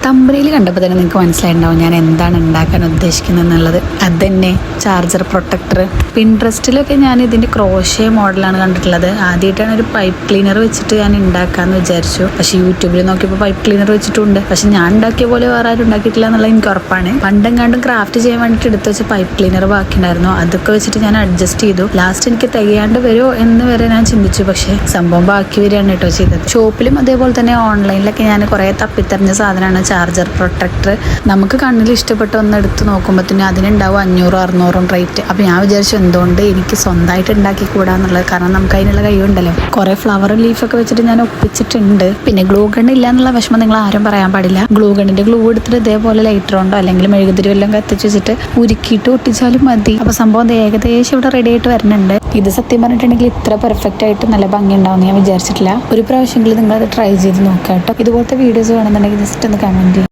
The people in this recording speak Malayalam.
തമ്പനിയിൽ കണ്ടപ്പോൾ തന്നെ നിങ്ങൾക്ക് മനസ്സിലായിട്ടുണ്ടാവും ഞാൻ എന്താണ് ഉണ്ടാക്കാൻ ഉദ്ദേശിക്കുന്നത് എന്നുള്ളത്. അത് തന്നെ ചാർജർ പ്രൊട്ടക്ടർ. പിൻട്രസ്റ്റിലൊക്കെ ഞാൻ ഇതിൻ്റെ ക്രോഷേ മോഡലാണ് കണ്ടിട്ടുള്ളത്. ആദ്യമായിട്ടാണ് ഒരു പൈപ്പ് ക്ലീനർ വെച്ചിട്ട് ഞാൻ ഉണ്ടാക്കാമെന്ന് വിചാരിച്ചു. പക്ഷേ യൂട്യൂബിൽ നോക്കിയപ്പോൾ പൈപ്പ് ക്ലീനർ വെച്ചിട്ടുണ്ട്. പക്ഷെ ഞാൻ ഉണ്ടാക്കിയ പോലെ വേറെ ആരും ഉണ്ടാക്കിയിട്ടില്ല എന്നുള്ളത് എനിക്ക് ഉറപ്പാണ്. പണ്ടെങ്ങാണ്ടും ക്രാഫ്റ്റ് ചെയ്യാൻ വേണ്ടിയിട്ട് എടുത്ത് വെച്ച പൈപ്പ് ക്ലീനർ ബാക്കിയുണ്ടായിരുന്നു. അതൊക്കെ വെച്ചിട്ട് ഞാൻ അഡ്ജസ്റ്റ് ചെയ്തു. ലാസ്റ്റ് എനിക്ക് തികയാണ്ട് വരുമോ എന്ന് വരെ ഞാൻ ചിന്തിച്ചു. പക്ഷേ സംഭവം ബാക്കി വരികയാണ് കേട്ടോ ചെയ്തത്. ഷോപ്പിലും അതേപോലെ തന്നെ ഓൺലൈനിലൊക്കെ ഞാൻ കുറേ തപ്പിത്തറിഞ്ഞ സാധനമാണ് ചാർജർ പ്രൊട്ടക്ടർ. നമുക്ക് കണ്ണിൽ ഇഷ്ടപ്പെട്ട ഒന്ന് എടുത്ത് നോക്കുമ്പോഴത്തേനും അതിനുണ്ടാവും 500-600 റേറ്റ്. അപ്പോൾ ഞാൻ വിചാരിച്ചു എന്തുകൊണ്ട് എനിക്ക് സ്വന്തമായിട്ട് ഉണ്ടാക്കി കൂടാന്നുള്ളത്. കാരണം നമുക്ക് അതിനുള്ള കഴിവുണ്ടല്ലോ. കുറേ ഫ്ലവർ ലീഫൊക്കെ വെച്ചിട്ട് ഞാൻ ഒപ്പിച്ചിട്ടുണ്ട്. പിന്നെ ഗ്ലൂ ഗൺ ഇല്ല എന്നുള്ള വിഷമം നിങ്ങൾ ആരും പറയാൻ പാടില്ല. ഗ്ലൂ ഗണ്ണിൻ്റെ ഗ്ലൂ എടുത്തിട്ട് ഇതേപോലെ ലൈറ്റർ കൊണ്ടോ അല്ലെങ്കിൽ മെഴുകുതിരി വല്ലതും കത്തിച്ച് വെച്ചിട്ട് ഉരുക്കിയിട്ട് ഒട്ടിച്ചാലും മതി. അപ്പോൾ സംഭവം ഏകദേശം ഇവിടെ റെഡി ആയിട്ട് വരുന്നുണ്ട്. ഇത് സത്യം പറഞ്ഞിട്ടുണ്ടെങ്കിൽ ഇത്ര പെർഫെക്റ്റ് ആയിട്ട് നല്ല ഭംഗി ഉണ്ടാവും ഞാൻ വിചാരിച്ചിട്ടില്ല. ഒരു പ്രാവശ്യമെങ്കിലും നിങ്ങളത് ട്രൈ ചെയ്ത് നോക്കാം കേട്ടോ. ഇതുപോലത്തെ വീഡിയോസ് വേണമെന്നുണ്ടെങ്കിൽ ജസ്റ്റ് ഒന്ന് കമൻറ്റ് ചെയ്യും.